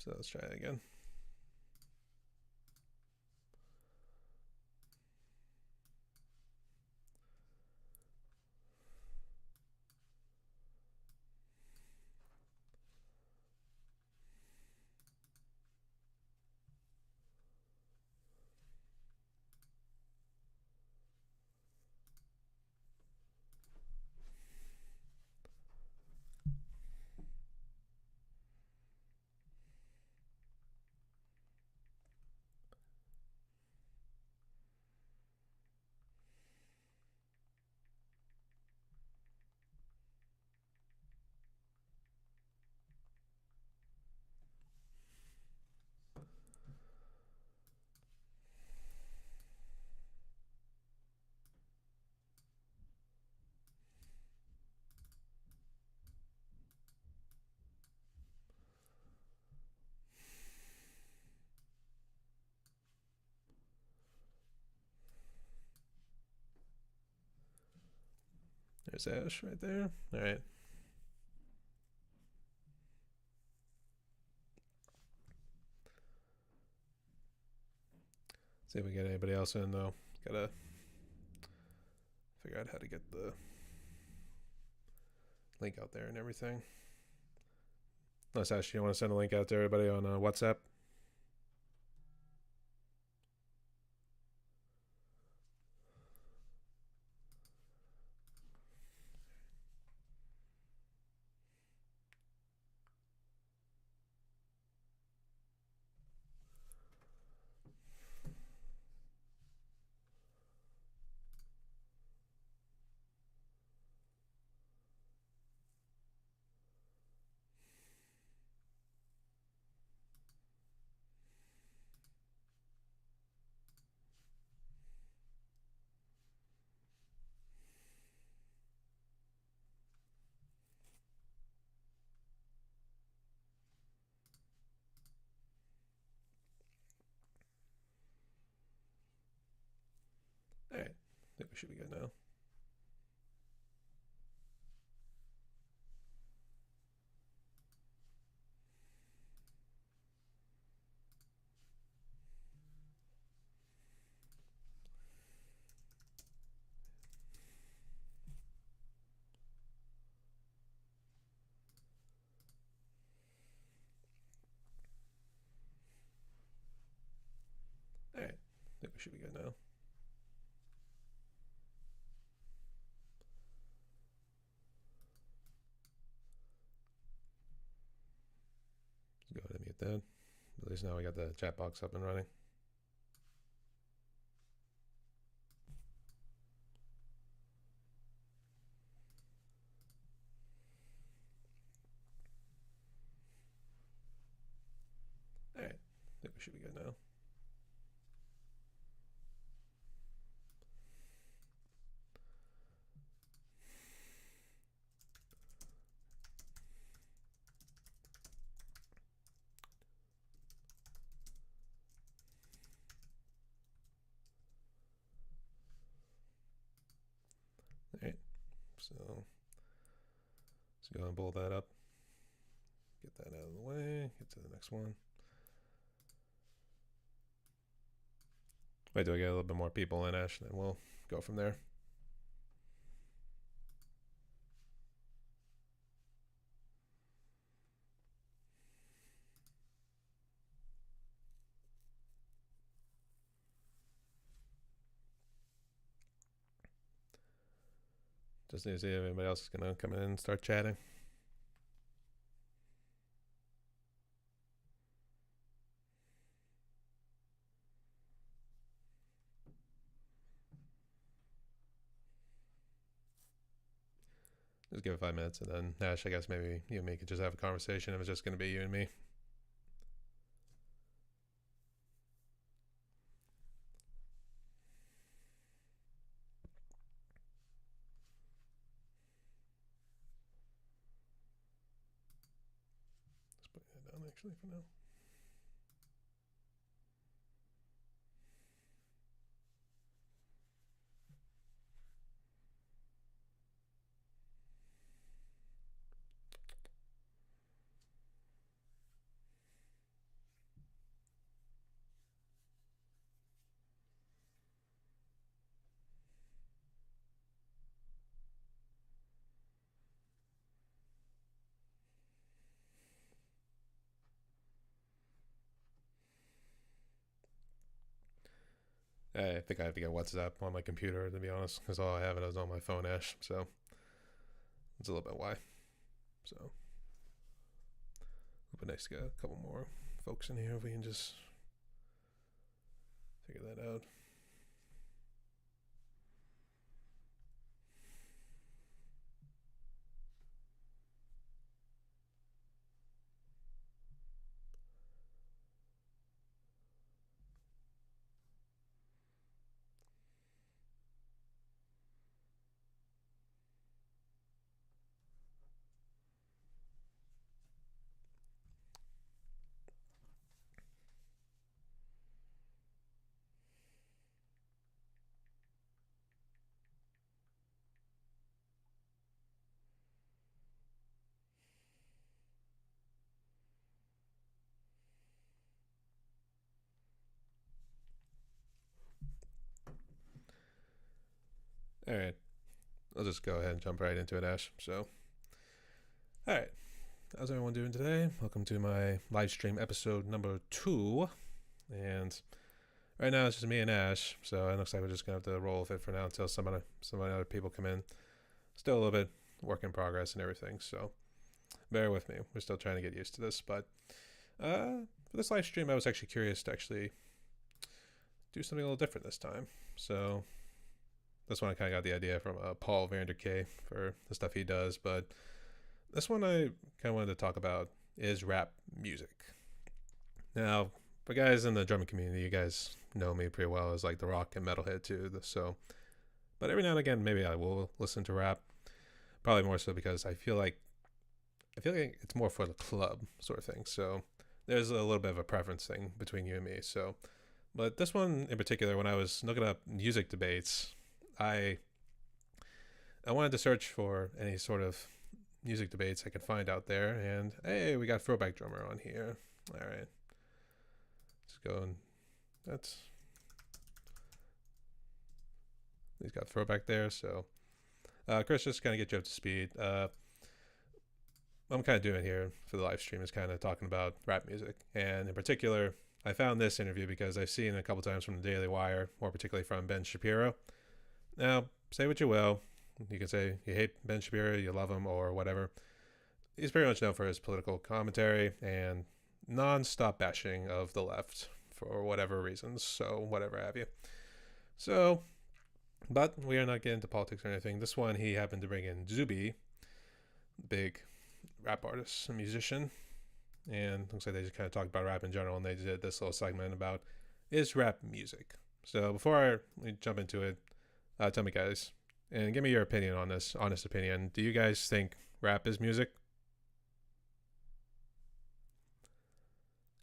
So let's try it again. There's Ash right there. All right. See if we get anybody else in though. Gotta figure out how to get the link out there and everything. Unless Ash, you want to send a link out to everybody on WhatsApp? All right. I think we should be good now. All right. I think we should be good now. Let's go ahead and mute that. At least now we got the chat box up and running. All right. I think we should be good now. All right. So let's go and pull that up. Get that out of the way. Get to the next one. Wait till we get a little bit more people in, Ash, and then we'll go from there. Just need to see if anybody else is going to come in and start chatting. Just give it 5 minutes, and then Ash, I guess maybe you and me could just have a conversation if it's just going to be you and me. Just putting that down actually for now. I think I have to get WhatsApp on my computer, to be honest, because all I have is on my phone, Ash. So it's a little bit why. So it'll be nice to get a couple more folks in here if we can just figure that out. All right, I'll just go ahead and jump right into it, Ash. So, all right, how's everyone doing today? Welcome to my live stream episode number 2. And right now it's just me and Ash, so it looks like we're just gonna have to roll with it for now until some other people come in. Still a little bit work in progress and everything, so bear with me. We're still trying to get used to this, but for this live stream, I was actually curious to actually do something a little different this time. So this one I kind of got the idea from Paul Vanderkay for the stuff he does, but this one I kind of wanted to talk about is rap music. Now, for guys in the drumming community, you guys know me pretty well as like the rock and metalhead too. So, but every now and again, maybe I will listen to rap. Probably more so because I feel like it's more for the club sort of thing. So there's a little bit of a preference thing between you and me. So, but this one in particular, when I was looking up music debates, I wanted to search for any sort of music debates I could find out there, and hey, we got Throwback Drummer on here. All right, let's go, and he's got Throwback there. So Chris, just kind of get you up to speed. What I'm kind of doing here for the live stream is kind of talking about rap music, and in particular, I found this interview because I've seen it a couple times from the Daily Wire, more particularly from Ben Shapiro. Now, say what you will. You can say you hate Ben Shapiro, you love him, or whatever. He's pretty much known for his political commentary and non-stop bashing of the left for whatever reasons, so whatever have you. So, but we are not getting into politics or anything. This one, he happened to bring in Zuby, big rap artist and musician, and looks like they just kind of talked about rap in general, and they did this little segment about is rap music. So before we jump into it, tell me guys, and give me your opinion on this, honest opinion. Do you guys think rap is music?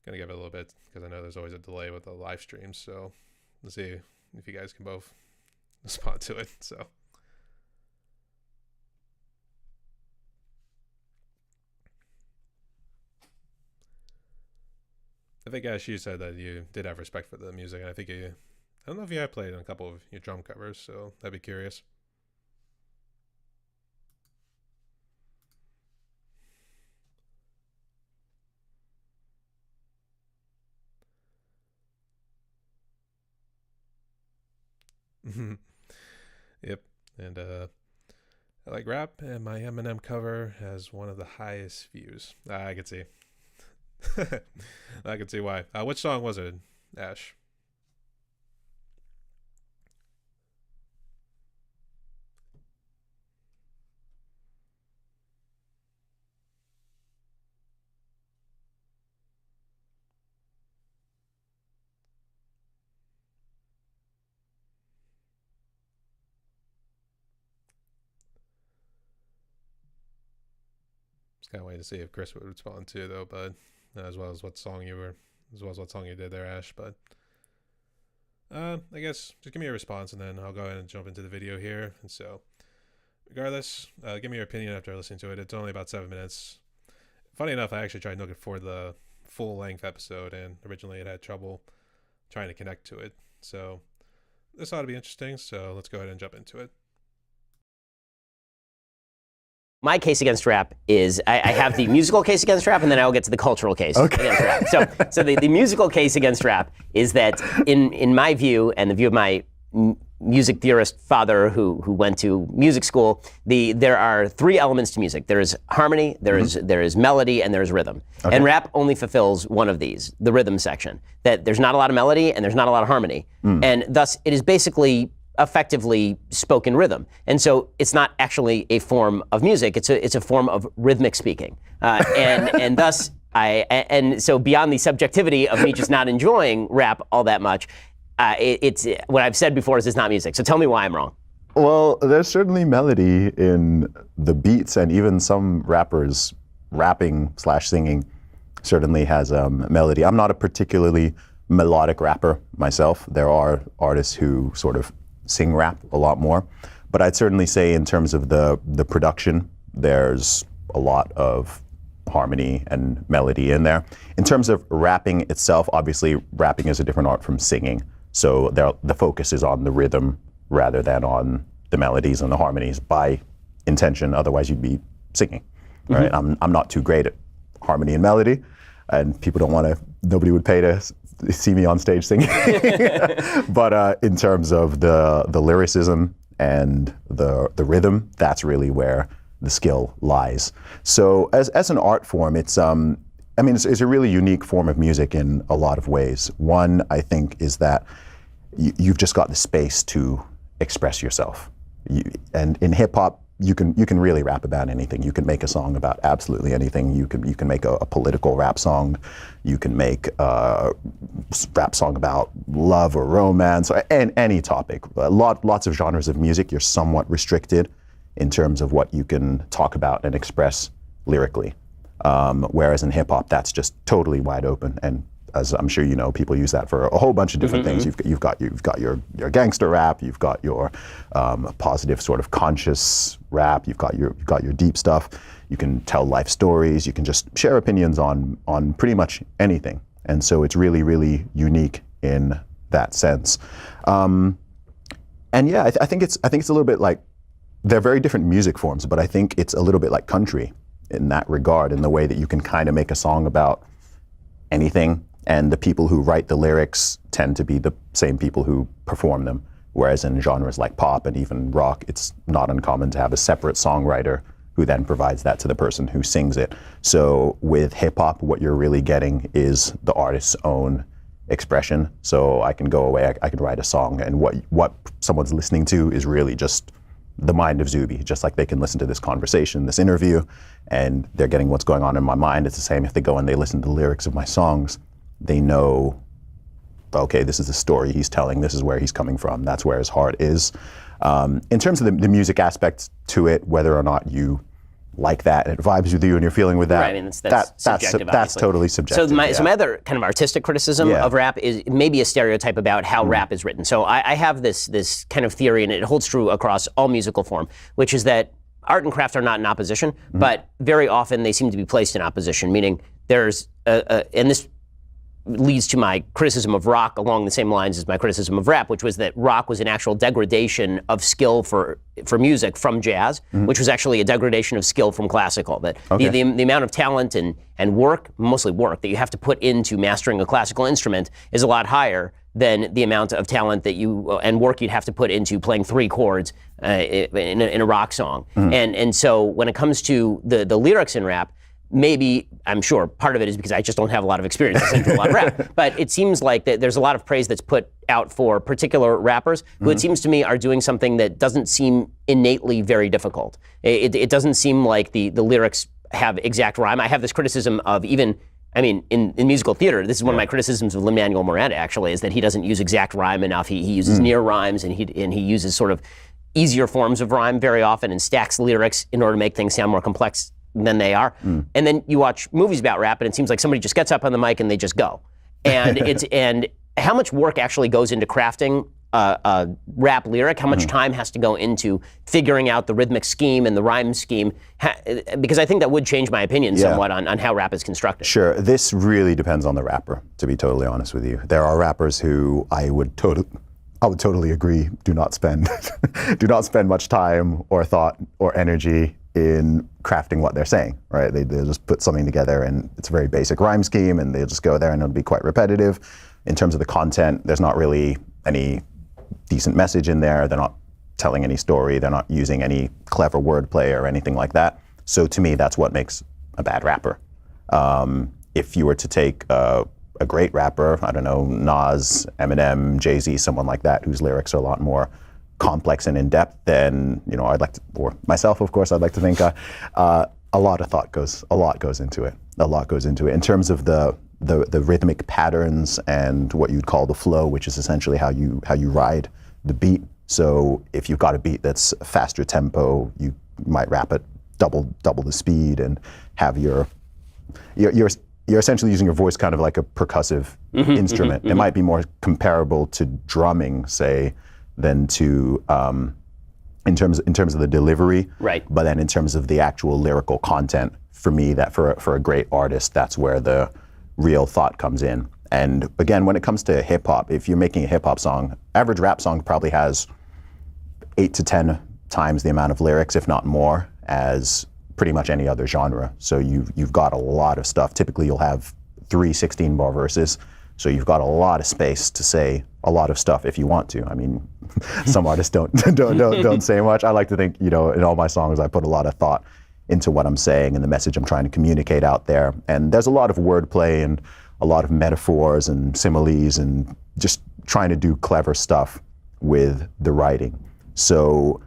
Gonna give it a little bit because I know there's always a delay with the live streams. So let's see if you guys can both respond to it. So I think Ash, you said that you did have respect for the music, and I think I don't know if you have played on a couple of your drum covers, so I'd be curious. Yep. And I like rap, and my Eminem cover has one of the highest views. I can see. I can see why. Which song was it, Ash? Just kind of waiting to see if Chris would respond too, though. But as well as what song you did there, Ash. But I guess just give me a response, and then I'll go ahead and jump into the video here. And so, regardless, give me your opinion after listening to it. It's only about 7 minutes. Funny enough, I actually tried looking for the full length episode, and originally it had trouble trying to connect to it. So this ought to be interesting. So let's go ahead and jump into it. my case against rap is I have the musical case against rap, and then I will get to the cultural case against rap. So the musical case against rap is that in my view, and the view of my music theorist father who went to music school, there are three elements to music. There is harmony, there is melody, and there's rhythm. Okay. And rap only fulfills one of these, the rhythm section. That there's not a lot of melody and there's not a lot of harmony. And thus it is basically effectively spoken rhythm. And so it's not actually a form of music, it's a form of rhythmic speaking. And thus so beyond the subjectivity of me just not enjoying rap all that much, it's what I've said before is it's not music. So tell me why I'm wrong. Well, there's certainly melody in the beats, and even some rappers rapping/singing certainly has melody. I'm not a particularly melodic rapper myself. There are artists who sort of sing rap a lot more, but I'd certainly say in terms of the production, there's a lot of harmony and melody in there. In terms of rapping itself, obviously rapping is a different art from singing. So the focus is on the rhythm rather than on the melodies and the harmonies by intention. Otherwise, you'd be singing. Right? I'm not too great at harmony and melody, and nobody would pay to see me on stage singing. But in terms of the lyricism and the rhythm, that's really where the skill lies. So as an art form, it's a really unique form of music in a lot of ways. One, I think, is that you've just got the space to express yourself. And in hip hop, you can really rap about anything. You can make a song about absolutely anything. You can make a political rap song. You can make a rap song about love or romance, or any topic. Lots of genres of music, you're somewhat restricted in terms of what you can talk about and express lyrically. Whereas in hip hop, that's just totally wide open. And as I'm sure you know, people use that for a whole bunch of different things. You've got your gangster rap, you've got your positive sort of conscious rap, you've got your deep stuff. You can tell life stories, you can just share opinions on pretty much anything. And so it's really, really unique in that sense. And yeah, I think it's a little bit like, they're very different music forms, but I think it's a little bit like country in that regard, in the way that you can kind of make a song about anything, and the people who write the lyrics tend to be the same people who perform them. Whereas in genres like pop and even rock, it's not uncommon to have a separate songwriter who then provides that to the person who sings it. So with hip hop, what you're really getting is the artist's own expression. So I can go away, I can write a song, and what someone's listening to is really just the mind of Zuby, just like they can listen to this conversation, this interview, and they're getting what's going on in my mind. It's the same if they go and they listen to the lyrics of my songs. They know, okay, this is the story he's telling, this is where he's coming from, that's where his heart is. In terms of the music aspect to it, whether or not you like that and it vibes with you and you're feeling with that, right, I mean, that's totally subjective. So my other kind of artistic criticism of rap is maybe a stereotype about how rap is written. So I have this kind of theory, and it holds true across all musical form, which is that art and craft are not in opposition, but very often they seem to be placed in opposition, meaning there's, and this leads to my criticism of rock along the same lines as my criticism of rap, which was that rock was an actual degradation of skill for music from jazz, which was actually a degradation of skill from classical. That the amount of talent and work, mostly work, that you have to put into mastering a classical instrument is a lot higher than the amount of talent that and work you'd have to put into playing 3 chords in a rock song. And so when it comes to the lyrics in rap, maybe, I'm sure, part of it is because I just don't have a lot of experience listening to a lot of rap. But it seems like that there's a lot of praise that's put out for particular rappers who it seems to me are doing something that doesn't seem innately very difficult. It doesn't seem like the lyrics have exact rhyme. I have this criticism of in musical theater, this is one of my criticisms of Lin-Manuel Miranda, actually, is that he doesn't use exact rhyme enough. He uses near rhymes, and he uses sort of easier forms of rhyme very often and stacks lyrics in order to make things sound more complex than they are. And then you watch movies about rap, and it seems like somebody just gets up on the mic and they just go. And and how much work actually goes into crafting a rap lyric? How much time has to go into figuring out the rhythmic scheme and the rhyme scheme? Because I think that would change my opinion somewhat on how rap is constructed. Sure, this really depends on the rapper, to be totally honest with you. There are rappers who I would totally agree do not spend much time or thought or energy in crafting what they're saying, right? They'll just put something together and it's a very basic rhyme scheme and they'll just go there and it'll be quite repetitive. In terms of the content, there's not really any decent message in there. They're not telling any story. They're not using any clever wordplay or anything like that. So to me, that's what makes a bad rapper. If you were to take a great rapper, I don't know, Nas, Eminem, Jay-Z, someone like that, whose lyrics are a lot more complex and in-depth, then, you know, I'd like to, or myself, of course, I'd like to think a lot of thought goes into it. A lot goes into it. In terms of the rhythmic patterns and what you'd call the flow, which is essentially how you ride the beat. So if you've got a beat that's faster tempo, you might rap at double the speed and have you're essentially using your voice kind of like a percussive instrument. It might be more comparable to drumming, say, than to in terms of the delivery. Right. But then in terms of the actual lyrical content, for me, that for a great artist, that's where the real thought comes in. And again, when it comes to hip hop, if you're making a hip hop song, average rap song probably has 8 to 10 times the amount of lyrics, if not more, as pretty much any other genre. So you've got a lot of stuff. Typically you'll have 3 16-bar verses. So you've got a lot of space to say a lot of stuff if you want to. I mean, some artists don't say much. I like to think, you know, in all my songs, I put a lot of thought into what I'm saying and the message I'm trying to communicate out there. And there's a lot of wordplay and a lot of metaphors and similes and just trying to do clever stuff with the writing. So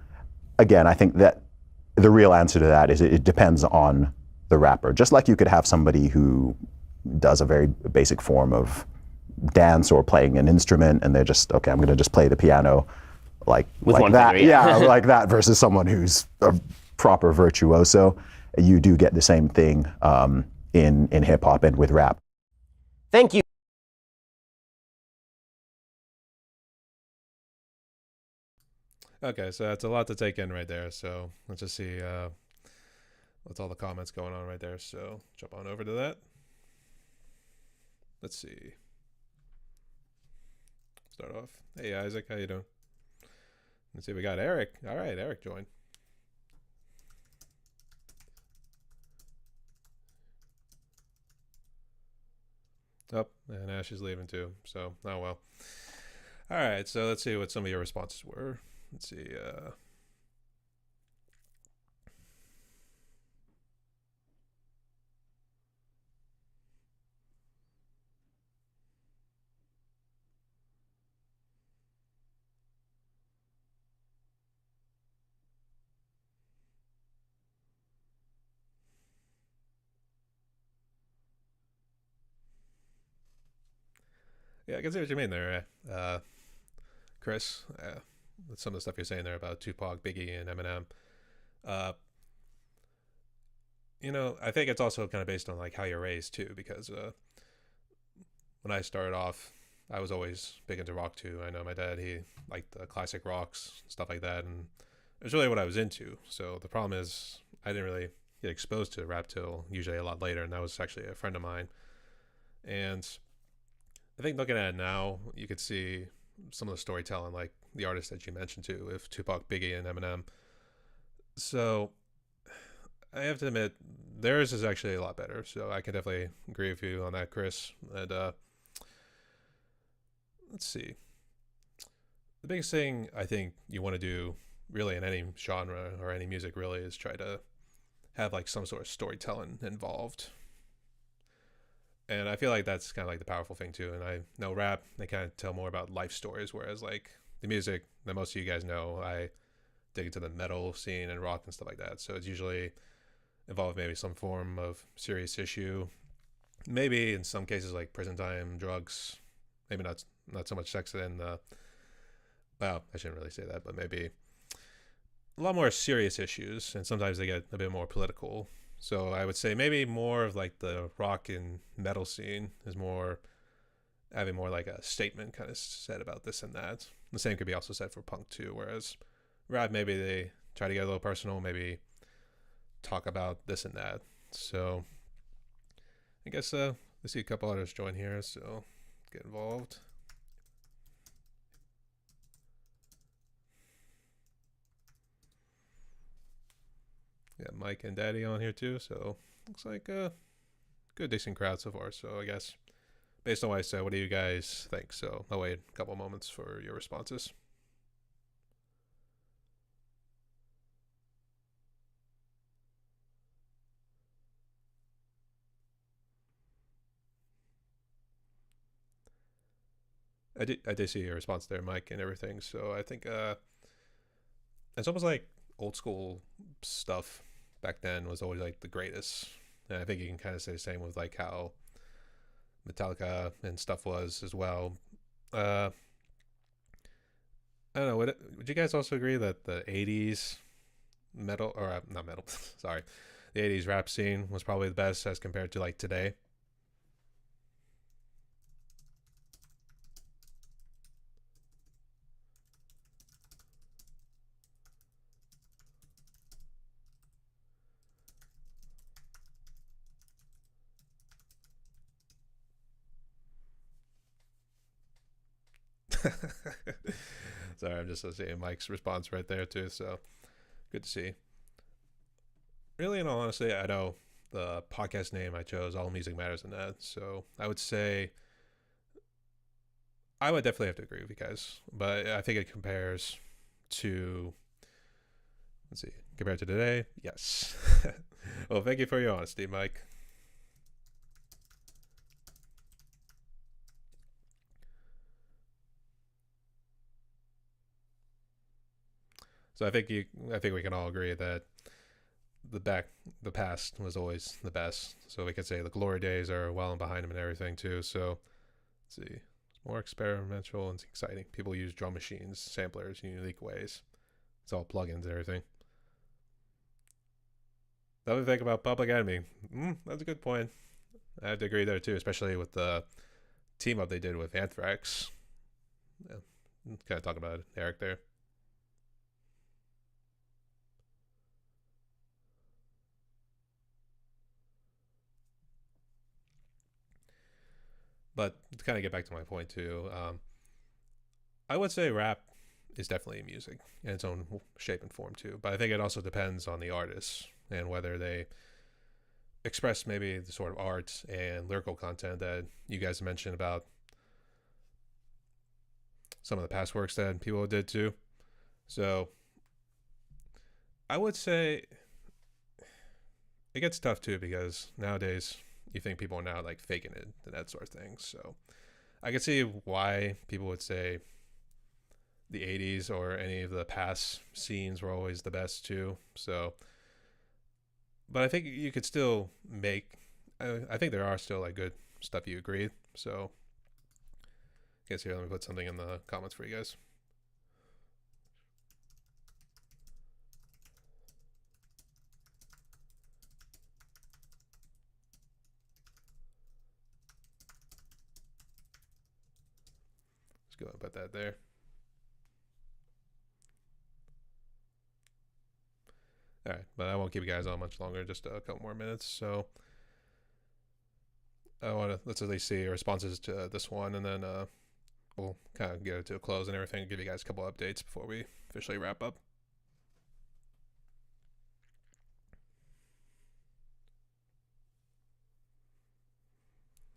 again, I think that the real answer to that is it depends on the rapper. Just like you could have somebody who does a very basic form of dance or playing an instrument and they're just, okay, I'm gonna just play the piano like that. Finger, yeah. Like that, versus someone who's a proper virtuoso. You do get the same thing in hip hop and with rap. Thank you. Okay, so that's a lot to take in right there. So let's just see what's all the comments going on right there. So jump on over to that. Let's see. Start off. Hey Isaac, how you doing? Let's see, we got Eric. All right, Eric joined. Oh, and Ash is leaving too. So, oh well. All right, so let's see what some of your responses were. Let's see. Yeah, I can see what you mean there, Chris. With some of the stuff you're saying there about Tupac, Biggie, and Eminem. You know, I think it's also kind of based on like how you're raised too, because when I started off, I was always big into rock too. I know my dad, he liked the classic rocks, stuff like that, and it was really what I was into. So the problem is I didn't really get exposed to rap till usually a lot later, and that was actually a friend of mine. And I think looking at it now, you could see some of the storytelling, like the artists that you mentioned too, with Tupac, Biggie, and Eminem. So I have to admit, theirs is actually a lot better. So I can definitely agree with you on that, Chris. And let's see. The biggest thing I think you want to do, really, in any genre or any music, really, is try to have like some sort of storytelling involved. And I feel like that's kind of like the powerful thing too. And I know rap, they kind of tell more about life stories, whereas like the music that most of you guys know, I dig into the metal scene and rock and stuff like that. So it's usually involved maybe some form of serious issue, maybe in some cases like prison time, drugs, maybe not so much sex and well, I shouldn't really say that, but maybe a lot more serious issues, and sometimes they get a bit more political. So I would say maybe more of like the rock and metal scene is more having more like a statement kind of said about this and that. The same could be also said for punk too, whereas rap, maybe they try to get a little personal, maybe talk about this and that. So I guess we see a couple others join here, so get involved. got Mike and Daddy on here too, so looks like a good, decent crowd so far. So I guess based on what I said, what do you guys think? So I'll wait a couple moments for your responses. I did see your response there, Mike, and everything. So I think it's almost like old school stuff back then was always like the greatest. And I think you can kind of say the same with like how Metallica and stuff was as well. I don't know. Would you guys also agree that the '80s metal, or not metal, sorry, the '80s rap scene was probably the best as compared to like today? Sorry, I'm just seeing Mike's response right there too. So good to see. Really, in all honesty, I know the podcast name I chose, All Music Matters in that. So I would say I would definitely have to agree with you guys, but I think it compares to, let's see, compared to today, yes. Well, thank you for your honesty, Mike. So I think we can all agree that the past was always the best. So we could say the glory days are well and behind them and everything too. So let's see, it's more experimental and exciting. People use drum machines, samplers in unique ways. It's all plugins and everything. The other thing about Public Enemy, that's a good point. I have to agree there too, especially with the team up they did with Anthrax. Yeah, kind of talk about it, Eric there. But to kind of get back to my point too, I would say rap is definitely music in its own shape and form too. But I think it also depends on the artist and whether they express maybe the sort of art and lyrical content that you guys mentioned about some of the past works that people did too. So I would say it gets tough too because nowadays you think people are now like faking it and that sort of thing. So I could see why people would say the 80s or any of the past scenes were always the best too. So, but I think you could still make, I think there are still like good stuff you agree. So I guess here, let me put something in the comments for you guys. Go ahead and put that there. All right, but I won't keep you guys on much longer, just a couple more minutes. So let's at least see responses to this one, and then we'll kind of get it to a close and everything, and give you guys a couple updates before we officially wrap up.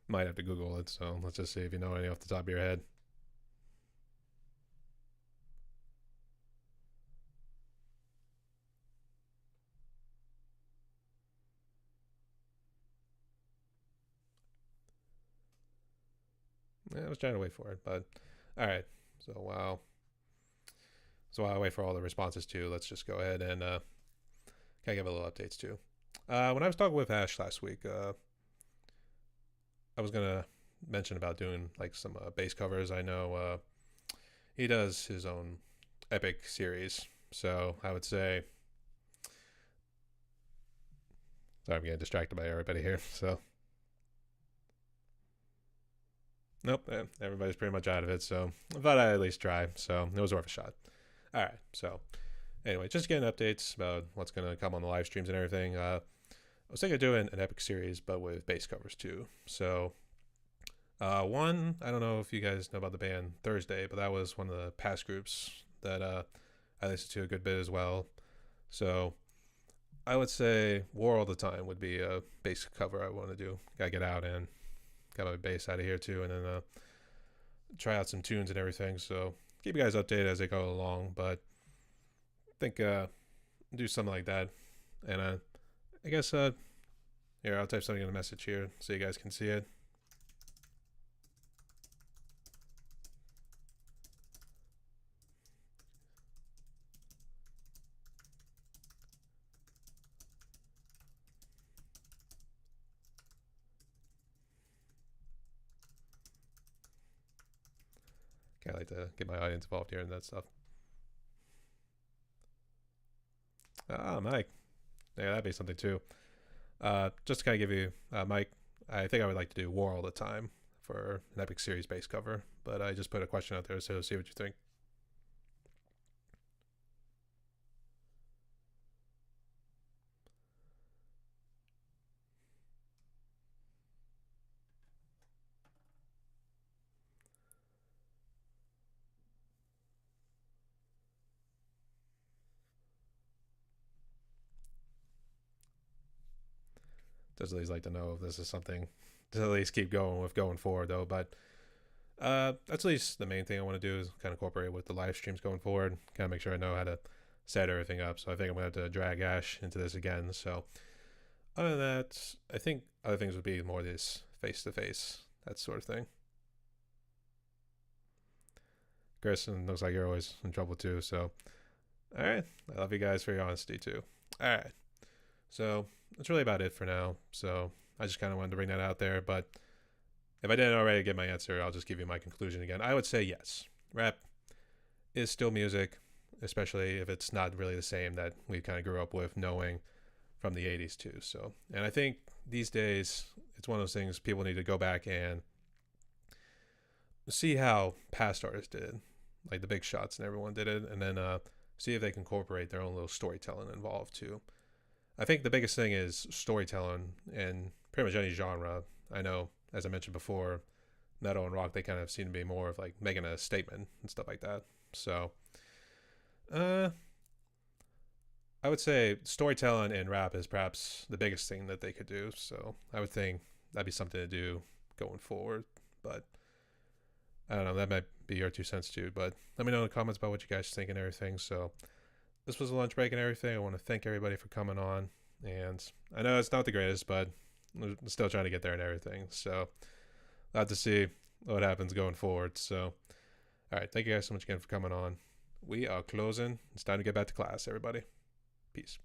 Might have to Google it, so let's just see if you know any off the top of your head. Yeah, I was trying to wait for it, but all right. So while I wait for all the responses too, let's just go ahead and kind of give a little updates too. When I was talking with Ash last week, I was gonna mention about doing like some bass covers. I know he does his own epic series, so I would say. Sorry, I'm getting distracted by everybody here. So. Nope, everybody's pretty much out of it, so I thought I'd at least try, so it was worth a shot. All right, so anyway, just getting updates about what's going to come on the live streams and everything. I was thinking of doing an epic series, but with bass covers too. So one, I don't know if you guys know about the band Thursday, but that was one of the past groups that I listened to a good bit as well. So I would say War All the Time would be a basic cover I want to do. Gotta get out and got my bass out of here too, and then try out some tunes and everything. So keep you guys updated as they go along. But I think do something like that. And I guess here, I'll type something in the message here so you guys can see it. I like to get my audience involved here and that stuff. Ah, Mike. Yeah, that'd be something too. Just to kind of give you, Mike, I think I would like to do War All the Time for an Epic Series base cover, but I just put a question out there, so see what you think. Just at least like to know if this is something to at least keep going with going forward, though. But that's at least the main thing I want to do is kind of incorporate with the live streams going forward. Kind of make sure I know how to set everything up. So I think I'm going to have to drag Ash into this again. So other than that, I think other things would be more this face-to-face, that sort of thing. Chris, and looks like you're always in trouble too. So, all right. I love you guys for your honesty too. All right. So that's really about it for now. So I just kind of wanted to bring that out there. But if I didn't already get my answer, I'll just give you my conclusion again. I would say yes. Rap is still music, especially if it's not really the same that we kind of grew up with knowing from the 80s too. So, and I think these days it's one of those things people need to go back and see how past artists did it, like the Big Shots and everyone did it, and then see if they can incorporate their own little storytelling involved too. I think the biggest thing is storytelling in pretty much any genre. I know, as I mentioned before, metal and rock, they kind of seem to be more of like making a statement and stuff like that. So, I would say storytelling in rap is perhaps the biggest thing that they could do. So I would think that'd be something to do going forward. But I don't know, that might be your 2 cents too. But let me know in the comments about what you guys think and everything. So this was a lunch break and everything. I want to thank everybody for coming on. And I know it's not the greatest, but I'm still trying to get there and everything. So I'll have to see what happens going forward. So, all right. Thank you guys so much again for coming on. We are closing. It's time to get back to class, everybody. Peace.